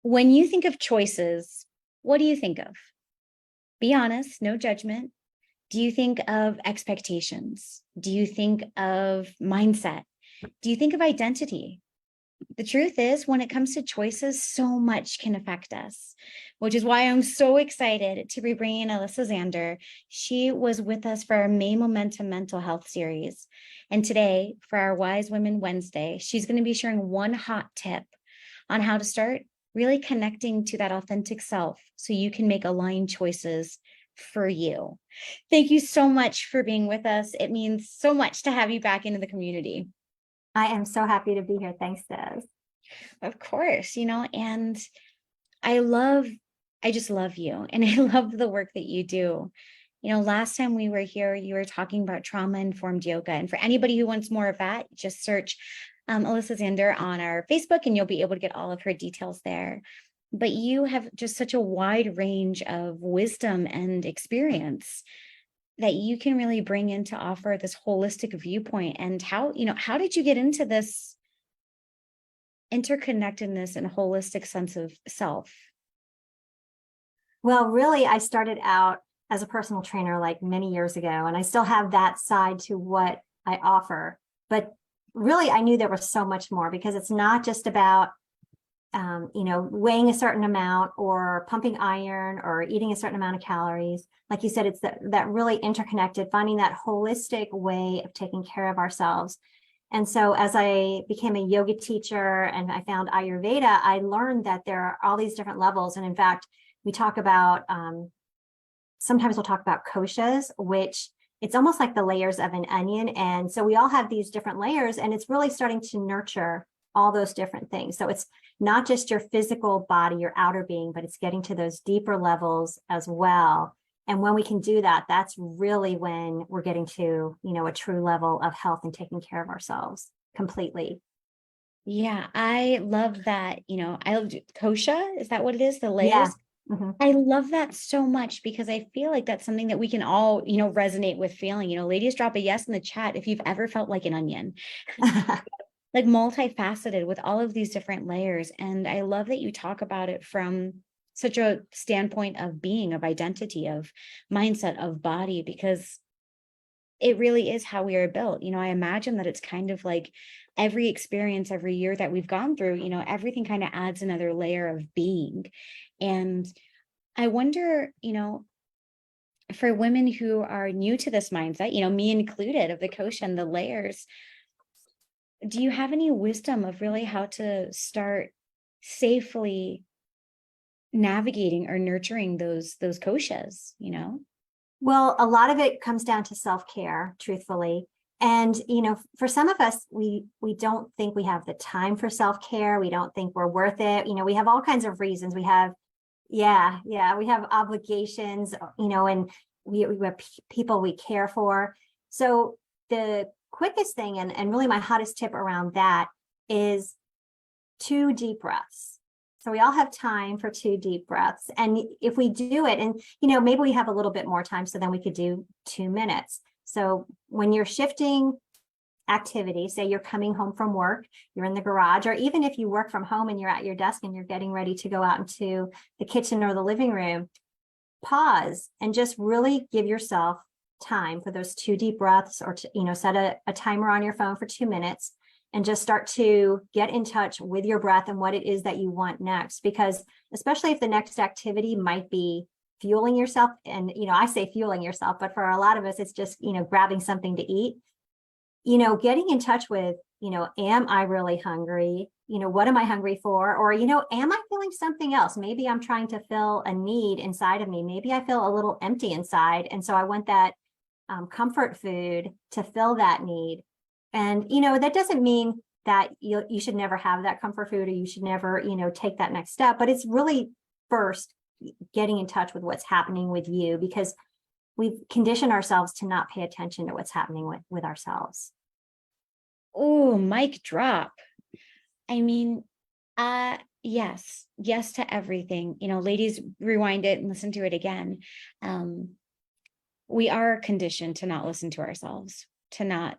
When you think of choices, what do you think of? Be honest, no judgment. Do you think of expectations? Do you think of mindset? Do you think of identity? The truth is, when it comes to choices, so much can affect us, which is why I'm so excited to be bringing Alissa Xander. She was with us for our May Momentum Mental Health series. And today, for our Wise Women Wednesday, she's going to be sharing one hot tip on how to start really connecting to that authentic self so you can make aligned choices for you. Thank you so much for being with us. It means so much to have you back into the community. I am so happy to be here. Thanks, Des. Of course, and I just love you. And I love the work that you do. Last time we were here, you were talking about trauma-informed yoga. And for anybody who wants more of that, just search Alissa Xander on our Facebook and you'll be able to get all of her details there. But you have just such a wide range of wisdom and experience that you can really bring in to offer this holistic viewpoint. And how did you get into this interconnectedness and holistic sense of self? Well, really, I started out as a personal trainer like many years ago, and I still have that side to what I offer. But really, I knew there was so much more, because it's not just about weighing a certain amount or pumping iron or eating a certain amount of calories. Like you said, it's that really interconnected, finding that holistic way of taking care of ourselves. And so as I became a yoga teacher and I found Ayurveda, I learned that there are all these different levels. And in fact, we talk about, sometimes we'll talk about koshas, which it's almost like the layers of an onion. And so we all have these different layers, and it's really starting to nurture all those different things. So it's not just your physical body, your outer being, but it's getting to those deeper levels as well. And when we can do that, that's really when we're getting to, a true level of health and taking care of ourselves completely. Yeah, I love that. I love kosha. Is that what it is? The layers? Yeah. Mm-hmm. I love that so much, because I feel like that's something that we can all, resonate with feeling. Ladies, drop a yes in the chat if you've ever felt like an onion. Like multifaceted with all of these different layers. And I love that you talk about it from such a standpoint of being, of identity, of mindset, of body, because it really is how we are built. I imagine that it's kind of like every experience, every year that we've gone through, everything kind of adds another layer of being. And I wonder, for women who are new to this mindset, me included, of the kosha and the layers, do you have any wisdom of really how to start safely navigating or nurturing those koshas? Well, a lot of it comes down to self-care, truthfully. And, for some of us, we don't think we have the time for self-care. We don't think we're worth it. We have all kinds of reasons. We have, we have obligations, and we have people we care for. So the quickest thing, and really my hottest tip around that, is 2 deep breaths. So we all have time for 2 deep breaths. And if we do it, and, maybe we have a little bit more time, so then we could do 2 minutes. So when you're shifting activity, say you're coming home from work, you're in the garage, or even if you work from home and you're at your desk and you're getting ready to go out into the kitchen or the living room, pause and just really give yourself time for those 2 deep breaths, or to, set a timer on your phone for 2 minutes, and just start to get in touch with your breath and what it is that you want next. Because especially if the next activity might be fueling yourself, and, I say fueling yourself, but for a lot of us, it's just, grabbing something to eat, getting in touch with, am I really hungry? What am I hungry for? Or, am I feeling something else? Maybe I'm trying to fill a need inside of me. Maybe I feel a little empty inside. And so I want that comfort food to fill that need. And, that doesn't mean that you should never have that comfort food, or you should never, take that next step. But it's really first getting in touch with what's happening with you, because we've conditioned ourselves to not pay attention to what's happening with ourselves. Oh, mic drop. I mean, yes to everything. Ladies, rewind it and listen to it again. We are conditioned to not listen to ourselves, to not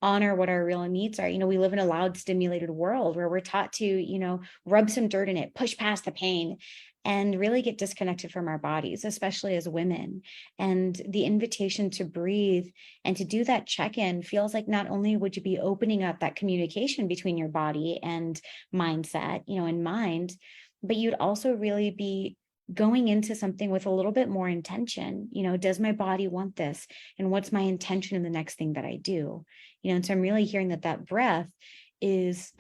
honor what our real needs are. We live in a loud, stimulated world where we're taught to, rub some dirt in it, push past the pain, and really get disconnected from our bodies, especially as women. And the invitation to breathe and to do that check-in feels like not only would you be opening up that communication between your body and mindset, and mind, but you'd also really be going into something with a little bit more intention. Does my body want this? And what's my intention in the next thing that I do? And so I'm really hearing that breath is,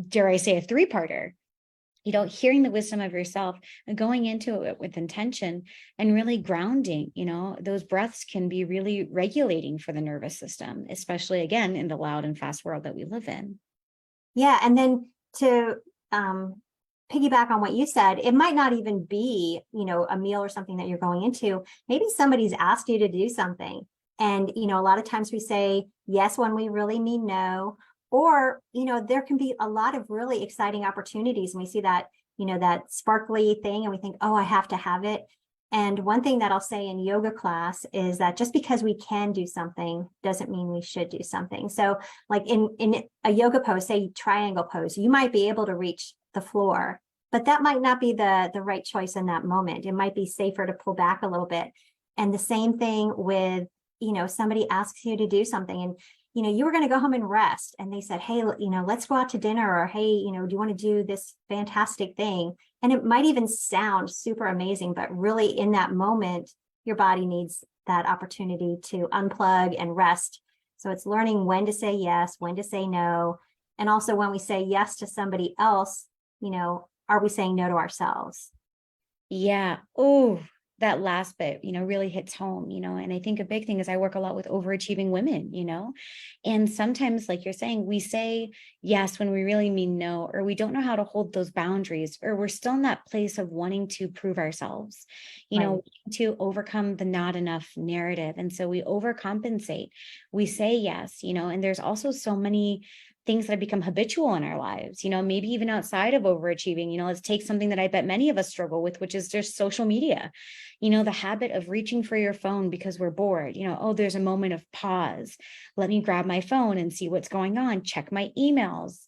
dare I say, a three-parter. Hearing the wisdom of yourself and going into it with intention and really grounding. Those breaths can be really regulating for the nervous system, especially again in the loud and fast world that we live in. Yeah. And then to piggyback on what you said, it might not even be, a meal or something that you're going into. Maybe somebody's asked you to do something. And, a lot of times we say yes when we really mean no. Or, there can be a lot of really exciting opportunities. And we see that, that sparkly thing and we think, oh, I have to have it. And one thing that I'll say in yoga class is that just because we can do something doesn't mean we should do something. So like in a yoga pose, say triangle pose, you might be able to reach the floor, but that might not be the right choice in that moment. It might be safer to pull back a little bit. And the same thing with, somebody asks you to do something and you were going to go home and rest. And they said, hey, let's go out to dinner, or, hey, do you want to do this fantastic thing? And it might even sound super amazing, but really in that moment, your body needs that opportunity to unplug and rest. So it's learning when to say yes, when to say no. And also when we say yes to somebody else, are we saying no to ourselves? Yeah. Oh, that last bit, really hits home, and I think a big thing is I work a lot with overachieving women, and sometimes, like you're saying, we say yes when we really mean no, or we don't know how to hold those boundaries, or we're still in that place of wanting to prove ourselves, Right. to overcome the not enough narrative. And so we overcompensate, we say yes, and there's also so many things that have become habitual in our lives, maybe even outside of overachieving. Let's take something that I bet many of us struggle with, which is just social media. The habit of reaching for your phone because we're bored, oh, there's a moment of pause. Let me grab my phone and see what's going on, check my emails.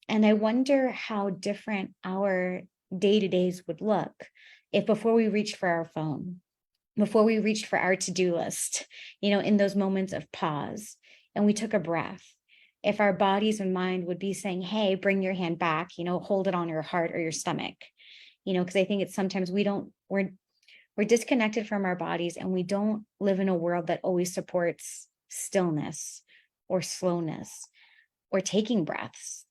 And I wonder how different our day-to-days would look if before we reached for our phone, before we reached for our to-do list, in those moments of pause, and we took a breath, if our bodies and mind would be saying, hey, bring your hand back, hold it on your heart or your stomach, because I think it's sometimes we're disconnected from our bodies, and we don't live in a world that always supports stillness or slowness or taking breaths.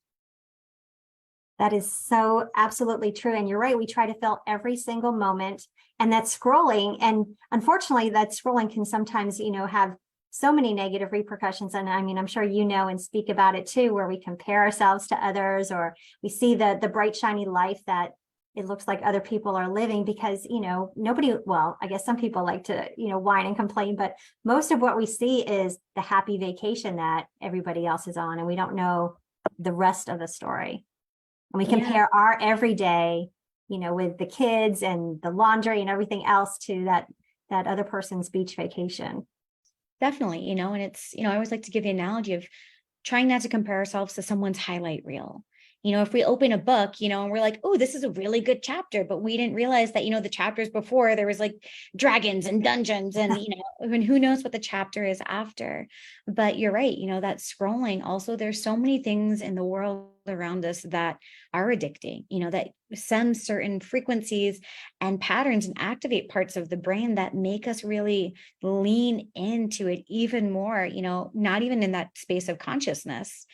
That is so absolutely true. And you're right. We try to fill every single moment, and that's scrolling. And unfortunately, that scrolling can sometimes, have so many negative repercussions. And I mean, I'm sure and speak about it too, where we compare ourselves to others, or we see the bright, shiny life that it looks like other people are living, because, nobody, well, I guess some people like to, whine and complain, but most of what we see is the happy vacation that everybody else is on. And we don't know the rest of the story. And we compare our everyday, with the kids and the laundry and everything else to that other person's beach vacation. Definitely, and it's, I always like to give the analogy of trying not to compare ourselves to someone's highlight reel. If we open a book, and we're like, oh, this is a really good chapter, but we didn't realize that, the chapters before there was like dragons and dungeons and, and who knows what the chapter is after. But you're right, that scrolling also, there's so many things in the world around us that are addicting, that send certain frequencies and patterns and activate parts of the brain that make us really lean into it even more, not even in that space of consciousness.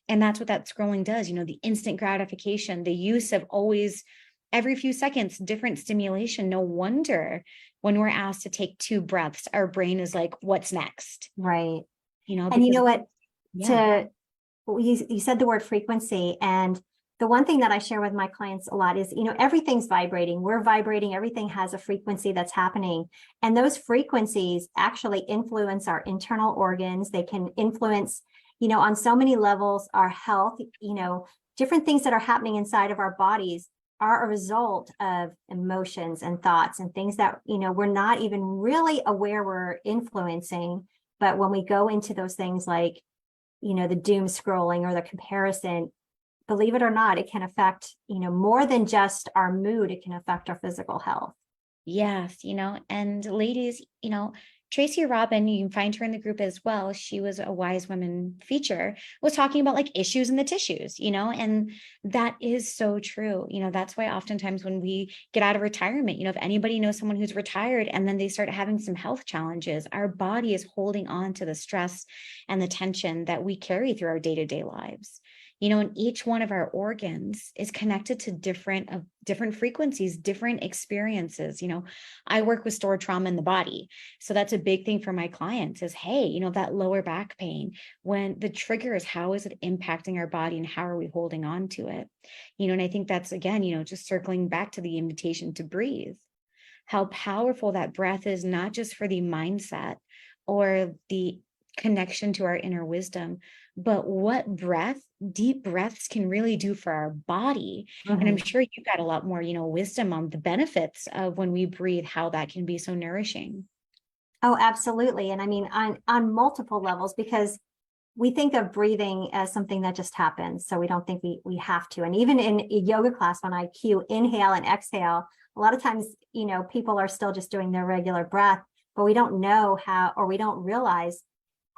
And that's what that scrolling does, the instant gratification, the use of always every few seconds, different stimulation. No wonder when we're asked to take 2 breaths, our brain is like, what's next? Right. And because, you know what, yeah. you said the word frequency, and the one thing that I share with my clients a lot is, everything's vibrating. We're vibrating. Everything has a frequency that's happening. And those frequencies actually influence our internal organs. They can influence, on so many levels, our health, different things that are happening inside of our bodies are a result of emotions and thoughts and things that, we're not even really aware we're influencing. But when we go into those things like, the doom scrolling or the comparison, believe it or not, it can affect, more than just our mood. It can affect our physical health. Yes, and ladies, Tracy Robin, you can find her in the group as well. She was a Wise Women feature, was talking about like issues in the tissues, and that is so true. That's why oftentimes when we get out of retirement, if anybody knows someone who's retired and then they start having some health challenges, our body is holding on to the stress and the tension that we carry through our day-to-day lives. And each one of our organs is connected to different frequencies, different experiences. I work with stored trauma in the body. So that's a big thing for my clients is, hey, that lower back pain, when the trigger is, how is it impacting our body and how are we holding on to it? And I think that's, again, just circling back to the invitation to breathe, how powerful that breath is, not just for the mindset or the connection to our inner wisdom, but what deep breaths can really do for our body. And I'm sure you've got a lot more, wisdom on the benefits of when we breathe, how that can be so nourishing. Oh, absolutely. And I mean, on multiple levels, because we think of breathing as something that just happens. So we don't think we have to. And even in a yoga class, when I cue inhale and exhale, a lot of times, people are still just doing their regular breath, but we don't know how, or we don't realize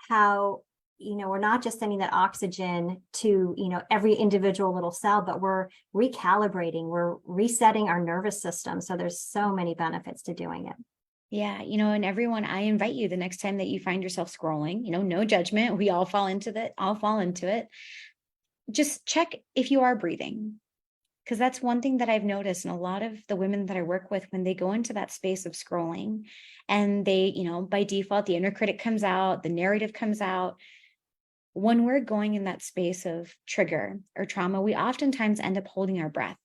how, we're not just sending that oxygen to, every individual little cell, but we're recalibrating, we're resetting our nervous system. So there's so many benefits to doing it. Yeah. And everyone, I invite you the next time that you find yourself scrolling, no judgment. We all fall into that. I'll fall into it. Just check if you are breathing. Because that's one thing that I've noticed in a lot of the women that I work with, when they go into that space of scrolling and they, by default, the inner critic comes out, the narrative comes out. When we're going in that space of trigger or trauma, we oftentimes end up holding our breath.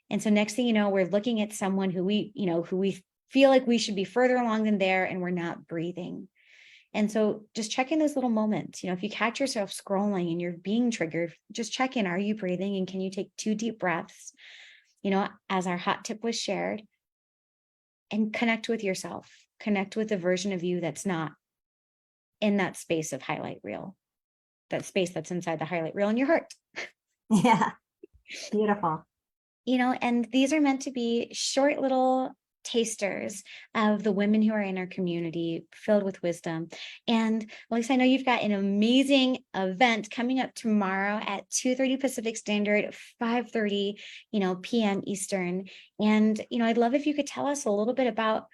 And so next thing you know, we're looking at someone who we feel like we should be further along than there, and we're not breathing. And so just check in those little moments. If you catch yourself scrolling and you're being triggered, just check in. Are you breathing? And can you take 2 deep breaths, as our hot tip was shared, and connect with yourself, connect with the version of you that's not in that space of highlight reel, that space that's inside the highlight reel in your heart. Yeah. Beautiful. And these are meant to be short little tasters of the women who are in our community, filled with wisdom. And Alissa, I know you've got an amazing event coming up tomorrow at 2:30 Pacific Standard, 5:30, p.m. Eastern. And, I'd love if you could tell us a little bit about,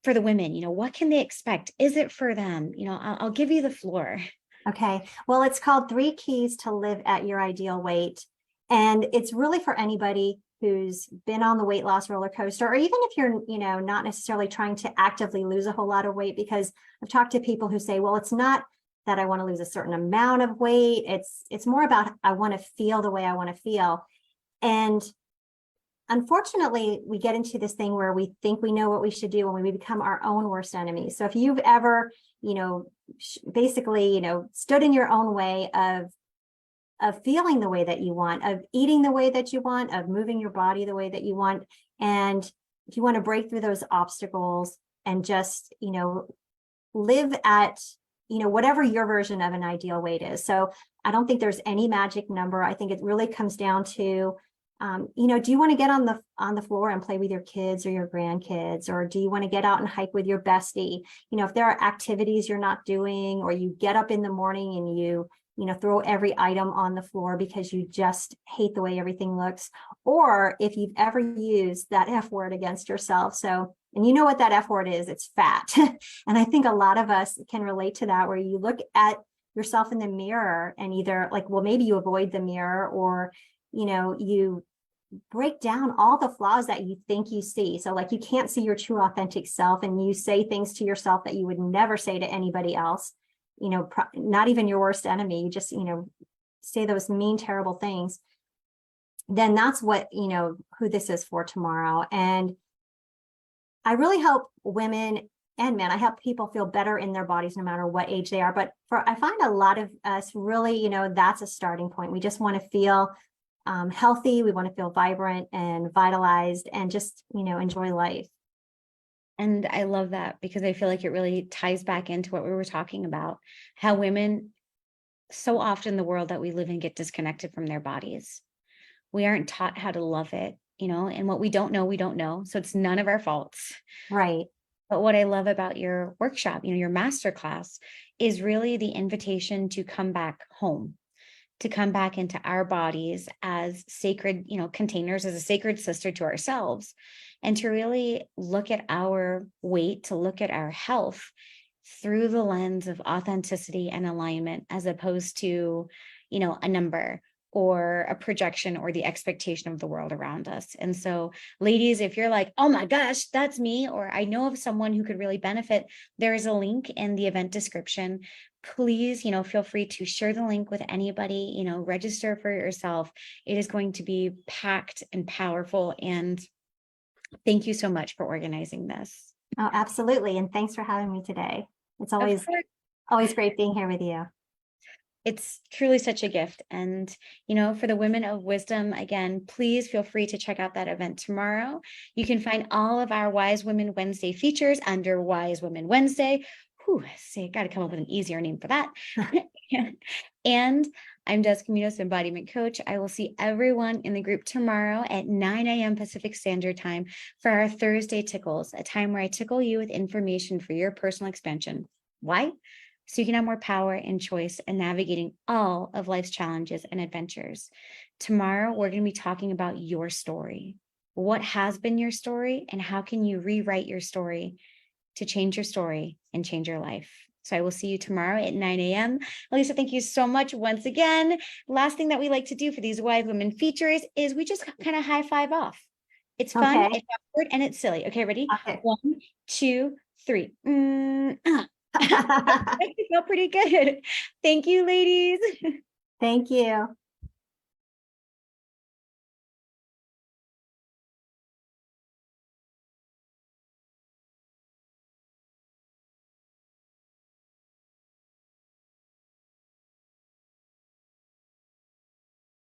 for the women, what can they expect? Is it for them? I'll give you the floor. Okay. Well, it's called 3 Keys to Live at Your Ideal Weight. And it's really for anybody who's been on the weight loss roller coaster, or even if you're, not necessarily trying to actively lose a whole lot of weight, because I've talked to people who say, well, it's not that I want to lose a certain amount of weight. It's more about, I want to feel the way I want to feel. And unfortunately, we get into this thing where we think we know what we should do when we become our own worst enemies. So if you've ever, basically, stood in your own way of feeling the way that you want, of eating the way that you want, of moving your body the way that you want. And if you want to break through those obstacles and just, live at, whatever your version of an ideal weight is. So I don't think there's any magic number. I think it really comes down to, do you want to get on the floor and play with your kids or your grandkids, or do you want to get out and hike with your bestie? If there are activities you're not doing, or you get up in the morning and you throw every item on the floor because you just hate the way everything looks, or if you've ever used that F word against yourself. So, and you know what that F word is, it's fat. And I think a lot of us can relate to that, where you look at yourself in the mirror and either maybe you avoid the mirror, or, you break down all the flaws that you think you see. So you can't see your true authentic self, and you say things to yourself that you would never say to anybody else. Not even your worst enemy, you just, say those mean, terrible things. Then that's what, who this is for tomorrow. And I really help women and men. I help people feel better in their bodies, no matter what age they are. But I find a lot of us really, that's a starting point. We just want to feel healthy. We want to feel vibrant and vitalized and just, enjoy life. And I love that, because I feel like it really ties back into what we were talking about, how women so often the world that we live in get disconnected from their bodies. We aren't taught how to love it, and what we don't know, we don't know. So it's none of our faults. Right. But what I love about your workshop, your master class, is really the invitation to come back home, to come back into our bodies as sacred, containers, as a sacred sister to ourselves, and to really look at our weight, to look at our health through the lens of authenticity and alignment, as opposed to, a number or a projection or the expectation of the world around us. And so, ladies, if you're like, oh my gosh, that's me, or I know of someone who could really benefit, there is a link in the event description. Please, feel free to share the link with anybody, register for yourself. It is going to be packed and powerful. And thank you so much for organizing this. Oh, absolutely. And thanks for having me today. It's Of always course. great being here with you. It's truly such a gift. And, for the women of wisdom, again, please feel free to check out that event tomorrow. You can find all of our Wise Women Wednesday features under Wise Women Wednesday. Whew, see, got to come up with an easier name for that. And I'm Des Caminos, embodiment coach. I will see everyone in the group tomorrow at 9 a.m. Pacific Standard Time for our Thursday Tickles, a time where I tickle you with information for your personal expansion. Why? So you can have more power and choice in navigating all of life's challenges and adventures. Tomorrow, we're going to be talking about your story. What has been your story, and how can you rewrite your story to change your story and change your life? So I will see you tomorrow at 9 a.m. Alissa, thank you so much once again. Last thing that we like to do for these Wise Women features is we just kind of high five off. It's fun, Okay. it's awkward, and it's silly. Okay, ready? Okay. 1, 2, 3. I felt pretty good. Thank you, ladies. Thank you.